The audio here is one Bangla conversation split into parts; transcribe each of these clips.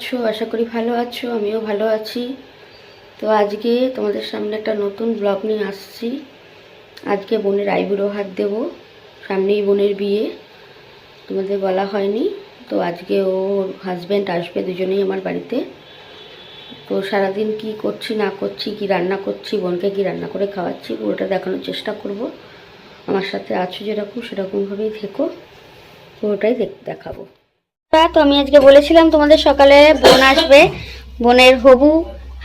আছো? আশা করি ভালো আছো, আমিও ভালো আছি। তো আজকে তোমাদের সামনে একটা নতুন ব্লগ নিয়ে আসছি। আজকে বোনের আইবুড়ো হাত দেবো, সামনেই বোনের বিয়ে, তোমাদের বলা হয়নি। তো আজকে ওর হাজব্যান্ড আসবে, দুজনেই আমার বাড়িতে। তো সারাদিন কি করছি না করছি, কি রান্না করছি, বোনকে কি রান্না করে খাওয়াচ্ছি, পুরোটা দেখানোর চেষ্টা করব। আমার সাথে আছো যেরকম সেরকমভাবেই থেকো, পুরোটাই দেখাবো। তো আমি আজকে বলেছিলাম তোমাদের সকালে বোন আসবে, বোনের হবু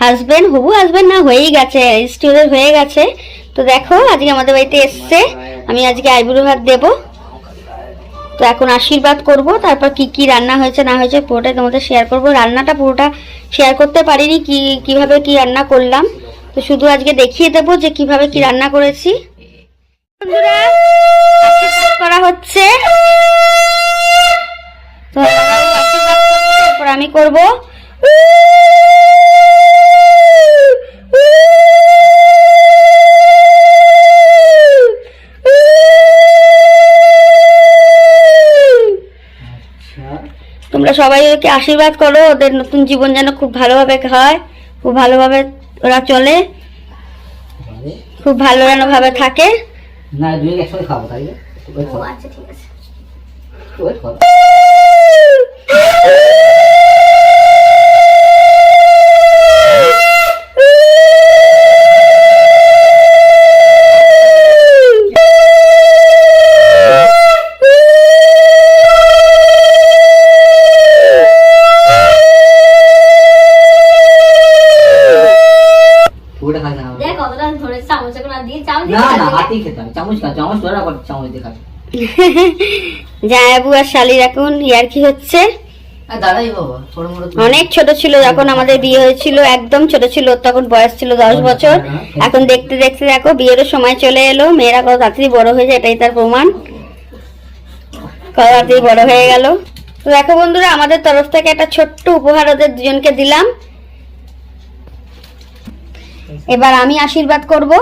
হাজবেন্ড না হয়েই গেছে, রেজিস্ট্রি হয়ে গেছে। তো দেখো আজকে আমাদের বাড়িতে এসছে, আমি আজকে আইবুড়ো ভাত দেবো। তো এখন আশীর্বাদ করব, তারপর কি কি রান্না হয়েছে না হয়েছে পুরোটাই তোমাদের শেয়ার করব। রান্নাটা পুরোটা শেয়ার করতে পারিনি, কিভাবে কি রান্না করলাম, তো শুধু আজকে দেখিয়ে দেবো যে কিভাবে কি রান্না করেছি। বন্ধুরা আশীর্বাদ করা হচ্ছে, তো তারপর আমি করব। তোমরা সবাই ওকে আশীর্বাদ করো, ওদের নতুন জীবন যেন খুব ভালোভাবে হয়, খুব ভালোভাবে ওরা চলে, খুব ভালো যেন ভাবে থাকে। না দুই একসাথে খাবো, তাই না? আচ্ছা ঠিক আছে। জায়াবু আর শালির এখন ইয়ার্কি হচ্ছে। অনেক ছোট ছিল যখন আমাদের বিয়ে হয়েছিল, একদম ছোট ছিল, তখন বয়স ছিল 10 বছর। এখন দেখতে দেখতে দেখো বিয়েরও সময় চলে এলো। মেয়েরা কত তাড়াতাড়ি বড় হয়ে যায়, এটাই তার প্রমাণ, কত তাড়াতাড়ি বড় হয়ে গেল। তো দেখো বন্ধুরা, আমাদের তরফ থেকে একটা ছোট্ট উপহার ওদের দুজনকে দিলাম। এবার আমি আশীর্বাদ করব।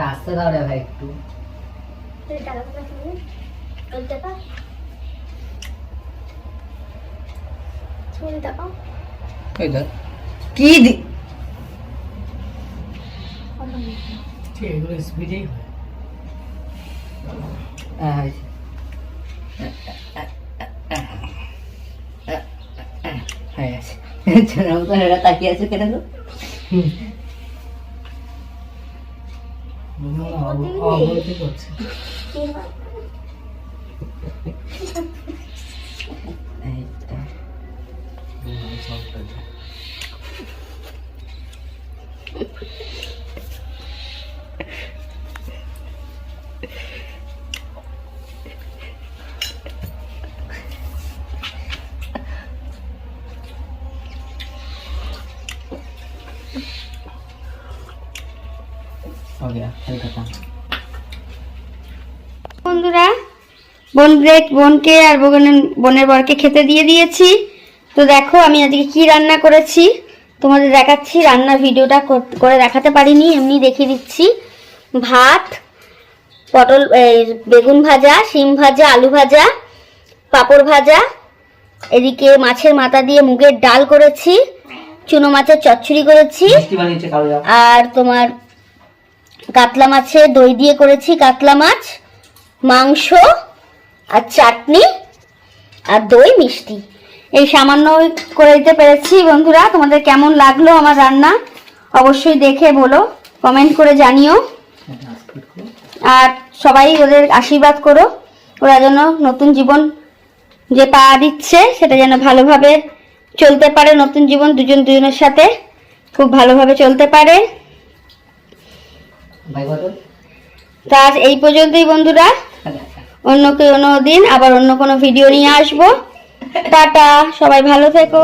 রাস্তা দাও রে ভাই একটু। কি এগুলো স্পিডেই হয়। তাকিয়ে আছে কেন? বন্ধুরা বোনকে আর বোনের বরকে খেতে দিয়ে দিয়েছি। তো দেখো আমি আজকে কি রান্না করেছি তোমাদের দেখাচ্ছি। রান্নার ভিডিওটা করে দেখাতে পারিনি, এমনি দেখিয়ে দিচ্ছি। ভাত, পটল, বেগুন ভাজা, শিম ভাজা, আলু ভাজা, পাঁপড় ভাজা, এদিকে মাছের মাথা দিয়ে মুগের ডাল করেছি, চুনো মাছের চচ্চড়ি করেছি, আর তোমার কাতলা মাছের দই দিয়ে করেছি কাতলা মাছ, মাংস আর চাটনি আর দই মিষ্টি। এই সামান্য করে দিতে পেরেছি। বন্ধুরা তোমাদের কেমন লাগলো আমার রান্না অবশ্যই দেখে বলো, কমেন্ট করে জানিও। আর সবাই ওদের আশীর্বাদ করো, ওরা যেন নতুন জীবন যে পা দিচ্ছে সেটা যেন ভালোভাবে চলতে পারে, নতুন জীবন দুজন দুজনের সাথে খুব ভালোভাবে চলতে পারে। তার এই পর্যন্তই বন্ধুরা, অন্য কোনো দিন আবার অন্য কোনো ভিডিও নিয়ে আসবো। টাটা, সবাই ভালো থেকো।